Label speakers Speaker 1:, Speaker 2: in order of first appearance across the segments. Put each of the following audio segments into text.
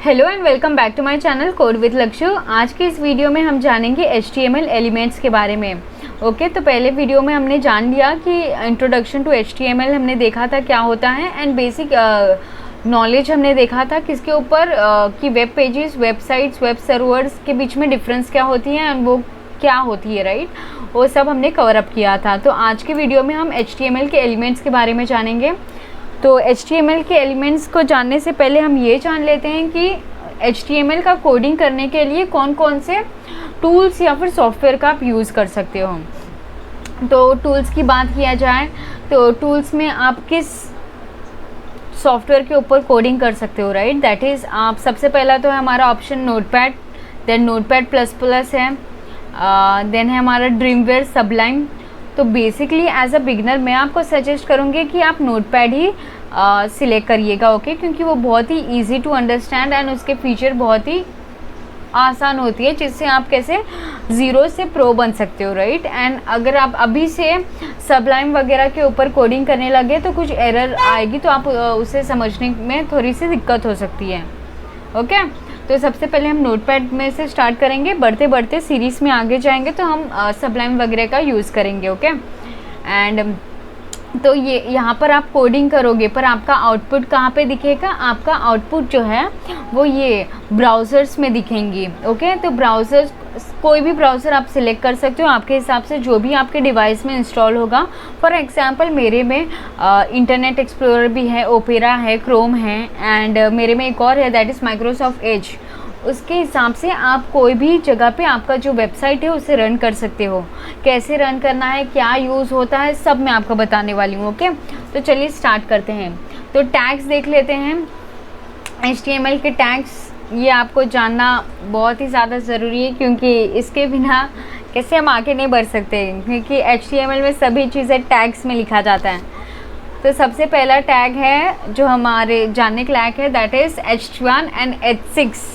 Speaker 1: Hello and welcome back to my channel code with Lakshya. आज के इस वीडियो में हम जानेंगे HTML एलिमेंट्स के बारे में। ओके, तो पहले वीडियो में हमने जान लिया कि इंट्रोडक्शन टू HTML हमने देखा था क्या होता है, एंड बेसिक नॉलेज हमने देखा था किसके ऊपर कि web pages, websites, web servers के बीच में डिफरेंस क्या होती है एंड वो क्या होती है, राइट। वो सब हमने कवर अप किया था। तो आज के वीडियो में हम HTML के एलिमेंट्स के बारे में जानेंगे। तो HTML के एलिमेंट्स को जानने से पहले हम ये जान लेते हैं कि HTML का कोडिंग करने के लिए कौन कौन से टूल्स या फिर सॉफ्टवेयर का आप यूज़ कर सकते हो। तो टूल्स की बात किया जाए तो टूल्स में आप किस सॉफ्टवेयर के ऊपर कोडिंग कर सकते हो, राइट। दैट इज़ आप सबसे पहला तो है हमारा option Notepad, then Notepad plus plus है, देन है हमारा ड्रीमवेयर, सबलाइन। तो बेसिकली एज अ बिगनर मैं आपको सजेस्ट करूँगी कि आप नोटपैड ही सिलेक्ट करिएगा, ओके, क्योंकि वो बहुत ही इजी टू अंडरस्टैंड एंड उसके फीचर बहुत ही आसान होती है, जिससे आप कैसे ज़ीरो से प्रो बन सकते हो, राइट। एंड अगर आप अभी से सबलाइन वगैरह के ऊपर कोडिंग करने लगे तो कुछ एरर आएगी, तो आप उसे समझने में थोड़ी सी दिक्कत हो सकती है, ओके। तो सबसे पहले हम नोटपैड में से स्टार्ट करेंगे, बढ़ते बढ़ते सीरीज़ में आगे जाएंगे तो हम सबलाइन वगैरह का यूज़ करेंगे, ओके। एंड तो ये यहाँ पर आप कोडिंग करोगे पर आपका आउटपुट कहाँ पे दिखेगा, आपका आउटपुट जो है वो ये ब्राउज़र्स में दिखेंगी, ओके। तो ब्राउज़र्स, कोई भी ब्राउज़र आप सिलेक्ट कर सकते हो आपके हिसाब से, जो भी आपके डिवाइस में इंस्टॉल होगा। फॉर एग्जांपल मेरे में इंटरनेट एक्सप्लोरर भी है, ओपेरा है, क्रोम है, एंड मेरे में एक और है दैट इज़ माइक्रोसॉफ्ट एज। उसके हिसाब से आप कोई भी जगह पे आपका जो वेबसाइट है उसे रन कर सकते हो। कैसे रन करना है, क्या यूज़ होता है, सब मैं आपको बताने वाली हूँ, ओके। तो चलिए स्टार्ट करते हैं। तो टैग्स देख लेते हैं। HTML के टैग्स ये आपको जानना बहुत ही ज़्यादा ज़रूरी है, क्योंकि इसके बिना कैसे हम आगे नहीं बढ़ सकते, क्योंकि HTML में सभी चीज़ें टैग्स में लिखा जाता है। तो सबसे पहला टैग है जो हमारे जानने के लायक है, that is H1 and H6।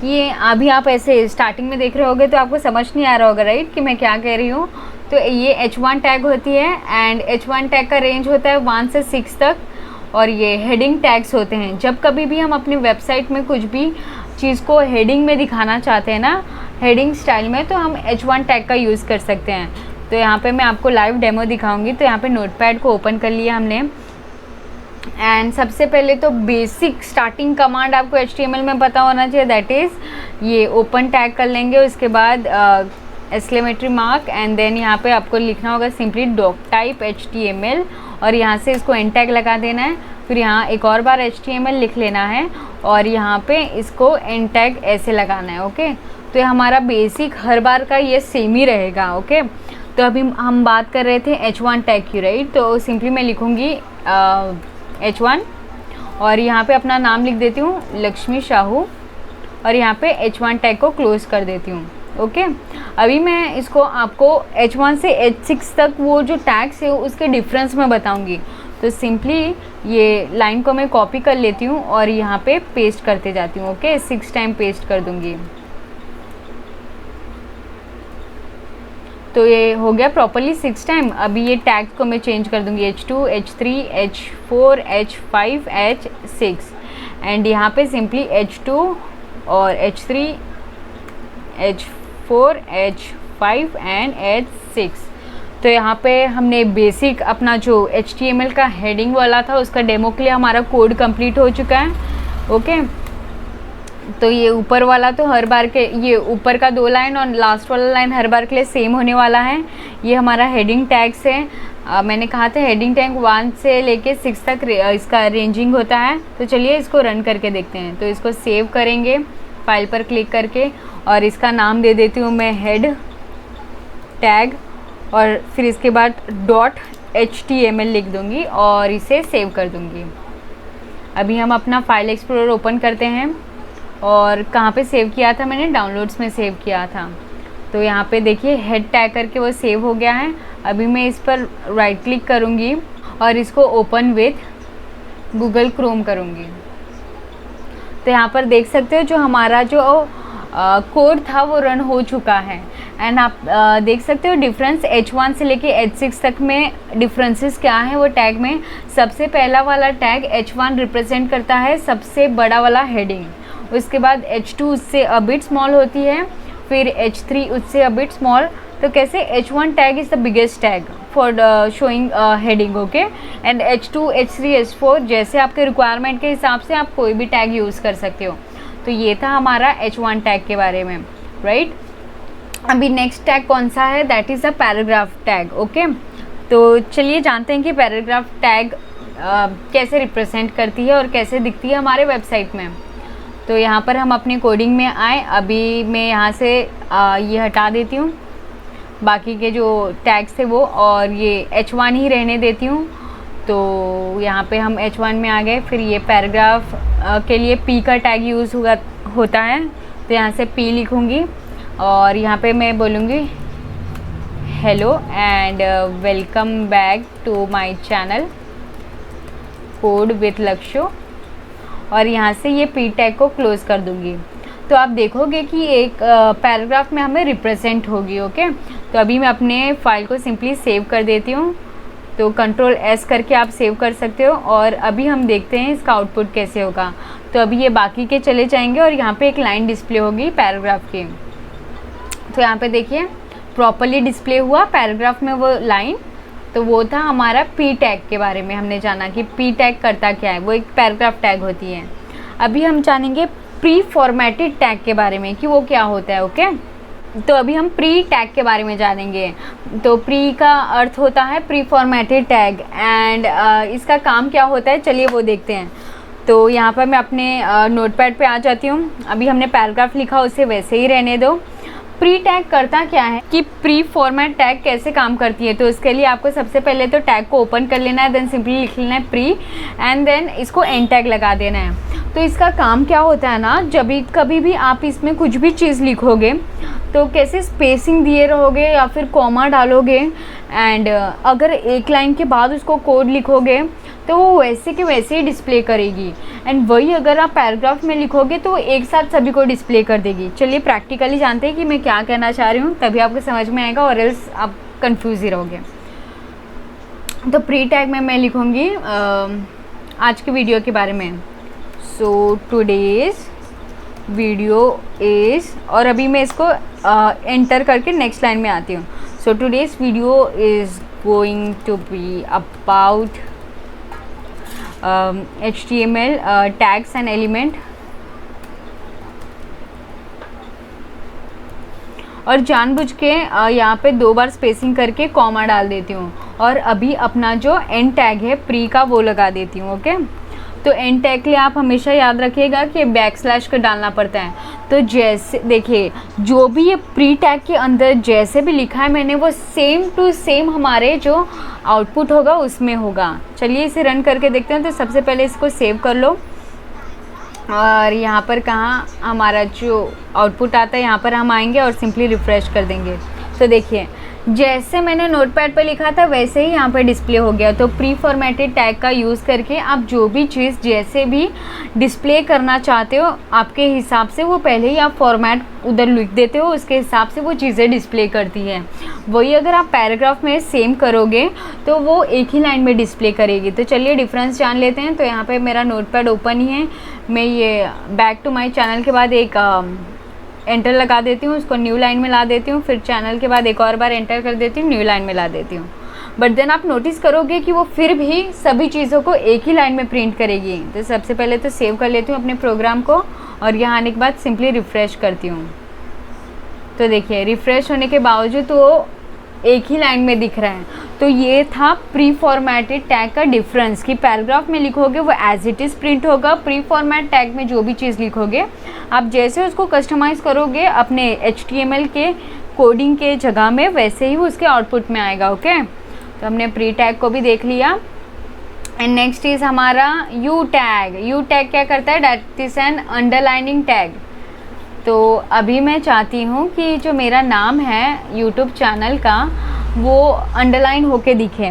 Speaker 1: ये अभी आप ऐसे स्टार्टिंग में देख रहे होगे तो आपको समझ नहीं आ रहा होगा, राइट, कि मैं क्या कह रही हूँ। तो ये H1 टैग होती है, एंड H1 टैग का रेंज होता है 1 से 6 तक, और ये हेडिंग टैग्स होते हैं। जब कभी भी हम अपनी वेबसाइट में कुछ भी चीज़ को हेडिंग में दिखाना चाहते हैं ना, हेडिंग स्टाइल में, तो हम H1 टैग का यूज़ कर सकते हैं। तो यहाँ पे मैं आपको लाइव डेमो दिखाऊंगी। तो यहाँ पे नोटपैड को ओपन कर लिया हमने, एंड सबसे पहले तो बेसिक स्टार्टिंग कमांड आपको HTML में पता होना चाहिए, दैट इज़ ये ओपन टैग कर लेंगे, उसके बाद एक्सक्लेमेटरी मार्क, एंड देन यहाँ पे आपको लिखना होगा सिंपली डॉक टाइप HTML, और यहाँ से इसको एंड टैग लगा देना है। फिर यहाँ एक और बार HTML लिख लेना है, और यहाँ पे इसको एंड टैग ऐसे लगाना है, ओके। तो ये हमारा बेसिक हर बार का ये सेम ही रहेगा, ओके। तो अभी हम बात कर रहे थे H1 टैग की, राइट। तो सिंपली मैं लिखूँगी H1, और यहाँ पे अपना नाम लिख देती हूँ लक्ष्मी साहू, और यहाँ पे H1 टैग को क्लोज़ कर देती हूँ, ओके। अभी मैं इसको आपको H1 से H6 तक वो जो टैग्स है उसके डिफरेंस में बताऊँगी। तो सिंपली ये लाइन को मैं कॉपी कर लेती हूँ और यहाँ पे पेस्ट करते जाती हूँ, ओके। 6 टाइम पेस्ट कर दूँगी। तो ये हो गया प्रॉपरली 6 टाइम। अभी ये टैग को मैं चेंज कर दूंगी H2, H3, H4, H5, H6, and यहाँ पे सिंपली H2 और H3, H4, H5 and H6। तो यहाँ पे हमने बेसिक अपना जो HTML का हेडिंग वाला था उसका डेमो के लिए हमारा कोड कंप्लीट हो चुका है, ओके। तो ये ऊपर वाला तो हर बार के, ये ऊपर का 2 लाइन और लास्ट वाला लाइन हर बार के लिए सेम होने वाला है। ये हमारा हेडिंग टैग्स है। मैंने कहा था हेडिंग टैग 1 से लेके 6 तक इसका रेंजिंग होता है। तो चलिए इसको रन करके देखते हैं। तो इसको सेव करेंगे फाइल पर क्लिक करके, और इसका नाम दे देती हूँ मैं हेड टैग, और फिर इसके बाद .html लिख दूँगी और इसे सेव कर दूँगी। अभी हम अपना फाइल एक्सप्लोरर ओपन करते हैं, और कहाँ पे सेव किया था मैंने, डाउनलोड्स में सेव किया था। तो यहाँ पे देखिए हेड टैग करके वो सेव हो गया है। अभी मैं इस पर राइट क्लिक करूँगी और इसको ओपन विथ गूगल क्रोम करूँगी। तो यहाँ पर देख सकते हो जो हमारा जो कोड था वो रन हो चुका है, एंड आप देख सकते हो डिफरेंस H1 से लेके H6 तक में डिफरेंसेस क्या है वो टैग में। सबसे पहला वाला टैग H1 रिप्रेजेंट करता है सबसे बड़ा वाला हेडिंग, उसके बाद H2 उससे अ बिट स्मॉल होती है, फिर H3 उससे अ बिट स्मॉल। तो कैसे H1 tag is the biggest tag for showing heading, okay. And H2, H3, H4 जैसे आपके रिक्वायरमेंट के हिसाब से आप कोई भी टैग यूज़ कर सकते हो। तो ये था हमारा H1 टैग के बारे में, राइट। अभी नेक्स्ट टैग कौन सा है, that is a paragraph tag, okay. तो चलिए जानते हैं कि पैराग्राफ टैग कैसे रिप्रेजेंट करती है और कैसे दिखती है हमारे वेबसाइट में। तो यहाँ पर हम अपनी कोडिंग में आए। अभी मैं यहाँ से ये हटा देती हूँ, बाकी के जो टैग्स थे वो, और ये H1 ही रहने देती हूँ। तो यहाँ पे हम H1 में आ गए। फिर ये पैराग्राफ के लिए P का टैग यूज़ होता है, तो यहाँ से P लिखूँगी और यहाँ पे मैं बोलूँगी hello and welcome back to my channel code with Lakshya, और यहाँ से ये P टैग को क्लोज़ कर दूँगी। तो आप देखोगे कि एक पैराग्राफ में हमें रिप्रेजेंट होगी, ओके। तो अभी मैं अपने फाइल को सिंपली सेव कर देती हूँ। तो Ctrl S करके आप सेव कर सकते हो, और अभी हम देखते हैं इसका आउटपुट कैसे होगा। तो अभी ये बाकी के चले जाएंगे और यहाँ पे एक लाइन डिस्प्ले होगी पैराग्राफ की। तो यहाँ पे देखिए प्रॉपरली डिस्प्ले हुआ पैराग्राफ में वो लाइन। तो वो था हमारा P टैग के बारे में, हमने जाना कि P टैग करता क्या है, वो एक पैराग्राफ टैग होती है। अभी हम जानेंगे प्री फॉर्मेटेड टैग के बारे में कि वो क्या होता है, ओके। तो अभी हम प्री टैग के बारे में जानेंगे। तो प्री का अर्थ होता है प्री फॉर्मेटेड टैग, एंड इसका काम क्या होता है चलिए वो देखते हैं। तो यहाँ पर मैं अपने नोटपैड पे आ जाती हूँ। अभी हमने पैराग्राफ लिखा, उसे वैसे ही रहने दो। प्री टैग करता क्या है कि प्री फॉर्मेट टैग कैसे काम करती है। तो इसके लिए आपको सबसे पहले तो टैग को ओपन कर लेना है, देन सिंपली लिख लेना है प्री, एंड देन इसको एंड टैग लगा देना है। तो इसका काम क्या होता है ना, जब भी कभी भी आप इसमें कुछ भी चीज़ लिखोगे तो कैसे स्पेसिंग दिए रहोगे या फिर कॉमा डालोगे, एंड अगर एक लाइन के बाद उसको कोड लिखोगे तो वो वैसे के वैसे ही डिस्प्ले करेगी, एंड वही अगर आप पैराग्राफ में लिखोगे तो एक साथ सभी को डिस्प्ले कर देगी। चलिए प्रैक्टिकली जानते हैं कि मैं क्या कहना चाह रही हूँ, तभी आपको समझ में आएगा, और एल्स आप कंफ्यूज ही रहोगे। तो प्री टैग में मैं लिखूँगी आज की वीडियो के बारे में। सो टुडेज़ वीडियो इज़, और अभी मैं इसको एंटर करके नेक्स्ट लाइन में आती हूँ। So today's video is going to be about HTML tags and element, और जानबूझ के यहाँ पे 2 बार स्पेसिंग करके कॉमा डाल देती हूँ, और अभी अपना जो एंड टैग है प्री का वो लगा देती हूँ, ओके। तो एंड टैग के लिए आप हमेशा याद रखिएगा कि बैकस्लैश का डालना पड़ता है। तो जैसे देखिए जो भी ये प्री टैग के अंदर जैसे भी लिखा है मैंने, वो सेम टू सेम हमारे जो आउटपुट होगा उसमें होगा। चलिए इसे रन करके देखते हैं। तो सबसे पहले इसको सेव कर लो, और यहाँ पर कहाँ हमारा जो आउटपुट आता है यहाँ पर हम आएंगे और सिंपली रिफ़्रेश कर देंगे। तो देखिए जैसे मैंने नोटपैड पर लिखा था वैसे ही यहाँ पर डिस्प्ले हो गया। तो प्री फॉर्मेटेड टैग का यूज़ करके आप जो भी चीज़ जैसे भी डिस्प्ले करना चाहते हो आपके हिसाब से, वो पहले ही आप फॉर्मेट उधर लिख देते हो, उसके हिसाब से वो चीज़ें डिस्प्ले करती है। वही अगर आप पैराग्राफ में सेम करोगे तो वो एक ही लाइन में डिस्प्ले करेगी। तो चलिए डिफरेंस जान लेते हैं। तो यहाँ पर मेरा नोटपैड ओपन ही है, मैं ये बैक टू माई चैनल के बाद एक एंटर लगा देती हूँ, उसको न्यू लाइन में ला देती हूँ, फिर चैनल के बाद एक और बार एंटर कर देती हूँ, न्यू लाइन में ला देती हूँ। बट देन आप नोटिस करोगे कि वो फिर भी सभी चीज़ों को एक ही लाइन में प्रिंट करेगी। तो सबसे पहले तो सेव कर लेती हूँ अपने प्रोग्राम को, और यहाँ आने के बाद सिंपली रिफ़्रेश करती हूँ। तो देखिए रिफ़्रेश होने के बावजूद तो एक ही लाइन में दिख रहा है। तो ये था प्री फॉर्मेटेड टैग का डिफरेंस कि पैराग्राफ में लिखोगे वो एज इट इज़ प्रिंट होगा, प्री फॉर्मेट टैग में जो भी चीज़ लिखोगे आप जैसे उसको कस्टमाइज़ करोगे अपने HTML के कोडिंग के जगह में, वैसे ही वो उसके आउटपुट में आएगा, ओके। तो हमने प्री टैग को भी देख लिया। एंड नेक्स्ट इज़ हमारा यू टैग। यू टैग क्या करता है, that is an underlining tag. तो अभी मैं चाहती हूँ कि जो मेरा नाम है यूट्यूब चैनल का वो अंडरलाइन होके दिखे,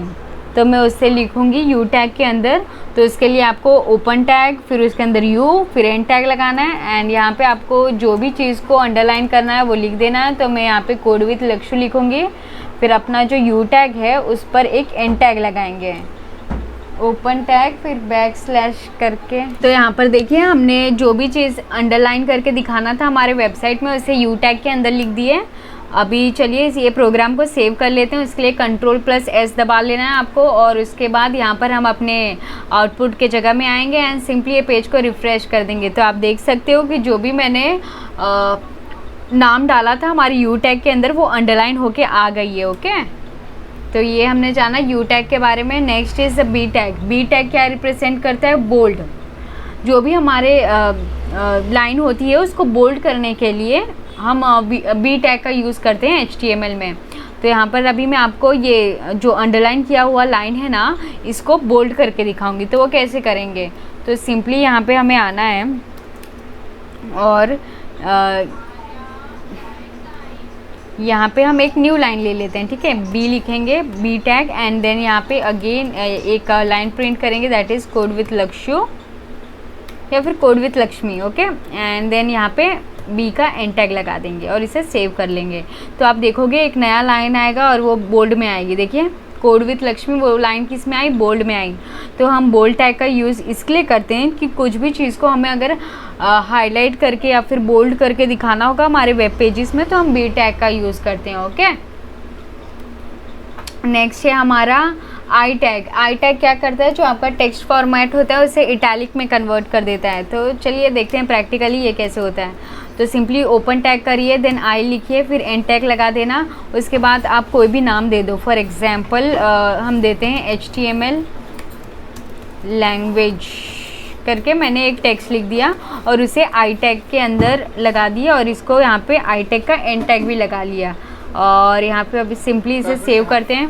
Speaker 1: तो मैं उससे लिखूँगी यू टैग के अंदर। तो इसके लिए आपको ओपन टैग, फिर उसके अंदर यू, फिर एंड टैग लगाना है, एंड यहाँ पे आपको जो भी चीज़ को अंडरलाइन करना है वो लिख देना है। तो मैं यहाँ पे कोड विथ लक्ष्य लिखूँगी, फिर अपना जो यू टैग है उस पर एक एंड टैग लगाएंगे, ओपन टैग फिर बैक स्लैश करके। तो यहाँ पर देखिए हमने जो भी चीज़ अंडरलाइन करके दिखाना था हमारे वेबसाइट में उसे यू टैग के अंदर लिख दिए। अभी चलिए ये प्रोग्राम को सेव कर लेते हैं। उसके लिए Ctrl+S दबा लेना है आपको और उसके बाद यहाँ पर हम अपने आउटपुट के जगह में आएंगे एंड सिंपली ये पेज को रिफ़्रेश कर देंगे। तो आप देख सकते हो कि जो भी मैंने नाम डाला था हमारी यू टैग के अंदर वो अंडरलाइन होके आ गई है। ओके, तो ये हमने जाना यू टैग के बारे में। Next is B tag. B tag क्या रिप्रेजेंट करता है? बोल्ड। जो भी हमारे लाइन होती है उसको बोल्ड करने के लिए हम बी टैग का यूज़ करते हैं HTML में। तो यहाँ पर अभी मैं आपको ये जो अंडरलाइन किया हुआ लाइन है ना इसको बोल्ड करके दिखाऊंगी। तो वो कैसे करेंगे? तो सिंपली यहाँ पे हमें आना है और यहाँ पे हम एक न्यू लाइन ले लेते हैं। ठीक है, बी लिखेंगे, बी टैग एंड देन यहाँ पे अगेन एक लाइन प्रिंट करेंगे that is code with Lakshya या फिर code with Lakshmi. Okay, and then यहाँ पे बी का एंड टैग लगा देंगे और इसे सेव कर लेंगे। तो आप देखोगे एक नया लाइन आएगा और वो बोल्ड में आएगी। देखिए कोड विथ लक्ष्मी वो लाइन किस में आई? बोल्ड में आई। तो हम बोल्ड टैग का यूज़ इसके लिए करते हैं कि कुछ भी चीज़ को हमें अगर हाईलाइट करके या फिर बोल्ड करके दिखाना होगा हमारे वेब पेजेस में तो हम बी टैग का यूज़ करते हैं। ओके, नेक्स्ट है हमारा आई टैग। आई टैग क्या करता है? जो आपका टेक्स्ट फॉर्मेट होता है उसे इटैलिक में कन्वर्ट कर देता है। तो चलिए देखते हैं प्रैक्टिकली ये कैसे होता है। तो सिंपली ओपन टैग करिए, देन आई लिखिए, फिर एंड टैग लगा देना। उसके बाद आप कोई भी नाम दे दो। फॉर एग्जांपल हम देते हैं HTML लैंग्वेज करके मैंने एक टेक्स्ट लिख दिया और उसे आई टैग के अंदर लगा दिया और इसको यहाँ पे आई टैग का एंड टैग भी लगा लिया। और यहाँ पे अभी सिंपली इसे सेव करते हैं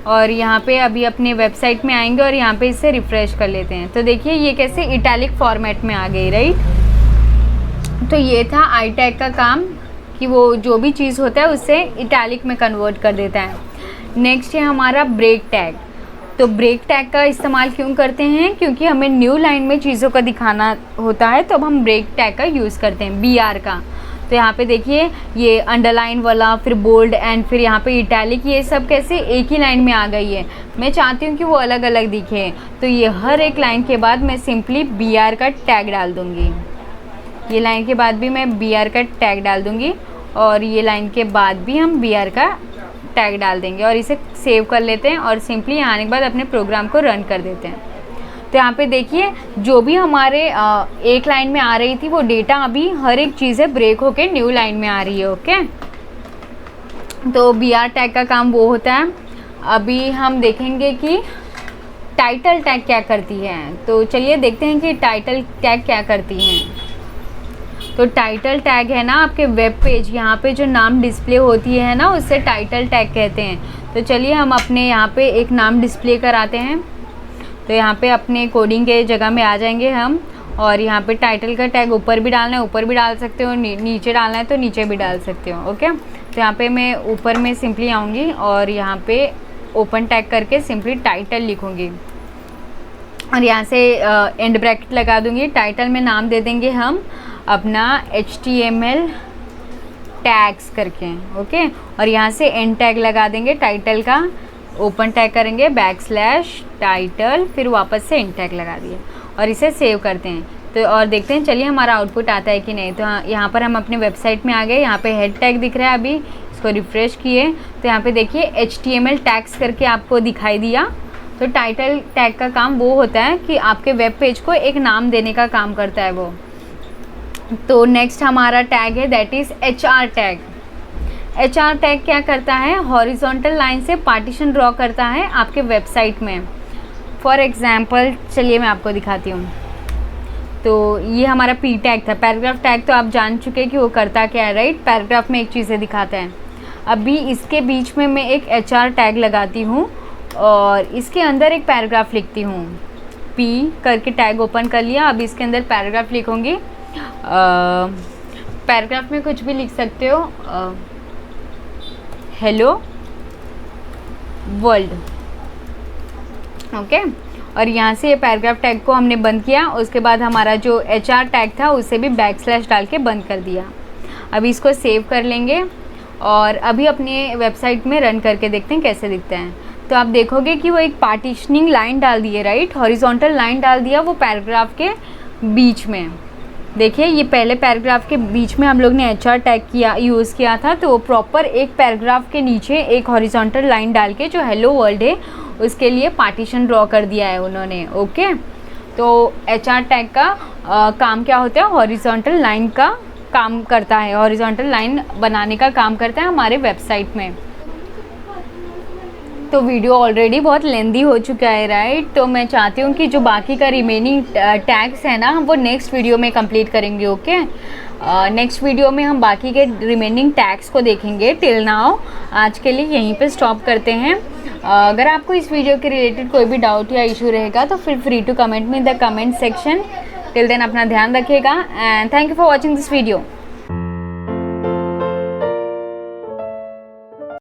Speaker 1: और यहाँ पे अभी अपने वेबसाइट में आएंगे और यहाँ पे इसे रिफ़्रेश कर लेते हैं। तो देखिए ये कैसे इटैलिक फॉर्मेट में आ गई, राइट। तो ये था आई टैग का काम कि वो जो भी चीज़ होता है उससे इटैलिक में कन्वर्ट कर देता है। नेक्स्ट है हमारा ब्रेक टैग। तो ब्रेक टैग का इस्तेमाल क्यों करते हैं? क्योंकि हमें न्यू लाइन में चीज़ों का दिखाना होता है तो अब हम ब्रेक टैग का यूज़ करते हैं, BR का। तो यहाँ पे देखिए ये अंडरलाइन वाला, फिर बोल्ड एंड फिर यहाँ पे इटैलिक, ये सब कैसे एक ही लाइन में आ गई है। मैं चाहती हूँ कि वो अलग अलग दिखे, तो ये हर एक लाइन के बाद मैं सिंपली BR का टैग डाल दूँगी। ये लाइन के बाद भी मैं BR का टैग डाल दूँगी और ये लाइन के बाद भी हम BR का टैग डाल देंगे और इसे सेव कर लेते हैं और सिंपली आने के बाद अपने प्रोग्राम को रन कर देते हैं। तो यहाँ पे देखिए जो भी हमारे एक लाइन में आ रही थी वो डेटा अभी हर एक चीज़ें ब्रेक होके न्यू लाइन में आ रही है। ओके, तो BR टैग का काम वो होता है। अभी हम देखेंगे कि टाइटल टैग क्या करती है। तो चलिए देखते हैं कि टाइटल टैग क्या करती हैं। तो टाइटल टैग है ना आपके वेब पेज, यहाँ पे जो नाम डिस्प्ले होती है ना उससे टाइटल टैग कहते हैं। तो चलिए हम अपने यहाँ पे एक नाम डिस्प्ले कराते हैं। तो यहाँ पे अपने कोडिंग के जगह में आ जाएंगे हम और यहाँ पे टाइटल का टैग ऊपर भी डालना है ऊपर भी डाल सकते हो, नीचे डालना है तो नीचे भी डाल सकते हो। ओके, तो यहाँ पे मैं ऊपर में सिंपली आऊँगी और यहाँ पे ओपन टैग करके सिंपली टाइटल लिखूँगी और यहाँ से एंड ब्रैकेट लगा दूँगी। टाइटल में नाम दे देंगे हम अपना HTML टैग्स करके। ओके, और यहाँ से एंड टैग लगा देंगे टाइटल का, ओपन टैग करेंगे /टाइटल, फिर वापस से एंड टैग लगा दिया और इसे सेव करते हैं। तो और देखते हैं चलिए हमारा आउटपुट आता है कि नहीं। तो यहाँ पर हम अपने वेबसाइट में आ गए। यहाँ पे हेड टैग दिख रहा है, अभी इसको रिफ़्रेश किए तो यहाँ पे देखिए HTML टैग्स करके आपको दिखाई दिया। तो टाइटल टैग का काम वो होता है कि आपके वेब पेज को एक नाम देने का काम करता है वो। तो नेक्स्ट हमारा टैग है that is HR tag. HR tag क्या करता है? हॉरिजॉन्टल लाइन से पार्टीशन ड्रॉ करता है आपके वेबसाइट में। फॉर एग्जांपल चलिए मैं आपको दिखाती हूँ। तो ये हमारा P टैग था। पैराग्राफ टैग तो आप जान चुके हैं कि वो करता क्या है, राइट। पैराग्राफ में एक चीज़ें दिखाता है। अभी इसके बीच में मैं एक HR टैग लगाती हूँ और इसके अंदर एक पैराग्राफ लिखती हूँ। P करके टैग ओपन कर लिया। अब इसके अंदर पैराग्राफ लिखूँगी। पैराग्राफ में कुछ भी लिख सकते हो, हेलो वर्ल्ड। ओके, और यहाँ से ये पैराग्राफ टैग को हमने बंद किया। उसके बाद हमारा जो HR टैग था उसे भी / डाल के बंद कर दिया। अभी इसको सेव कर लेंगे और अभी अपने वेबसाइट में रन करके देखते हैं कैसे दिखता है। तो आप देखोगे कि वो एक पार्टीशनिंग लाइन डाल दी है, राइट, हॉरिजॉन्टल लाइन डाल दिया वो पैराग्राफ के बीच में। देखिए ये पहले पैराग्राफ के बीच में हम लोग ने HR टैग यूज़ किया था, तो प्रॉपर एक पैराग्राफ के नीचे एक हॉरिजॉन्टल लाइन डाल के जो हेलो वर्ल्ड है उसके लिए पार्टीशन ड्रॉ कर दिया है उन्होंने। ओके, तो HR टैग का काम क्या होता है, हॉरिजॉन्टल लाइन का काम करता है, हॉरिजॉन्टल लाइन बनाने का काम करता है हमारे वेबसाइट में। तो वीडियो ऑलरेडी बहुत लेंदी हो चुका है, राइट, तो मैं चाहती हूँ कि जो बाकी का रिमेनिंग टैग्स है ना हम वो नेक्स्ट वीडियो में कंप्लीट करेंगे। ओके, नेक्स्ट वीडियो में हम बाकी के रिमेनिंग टैग्स को देखेंगे। टिल नाउ आज के लिए यहीं पे स्टॉप करते हैं। अगर आपको इस वीडियो के रिलेटेड कोई भी डाउट या इशू रहेगा तो फील फ्री टू कमेंट में in the comment section. Till then अपना ध्यान रखिएगा and thank you for watching this video.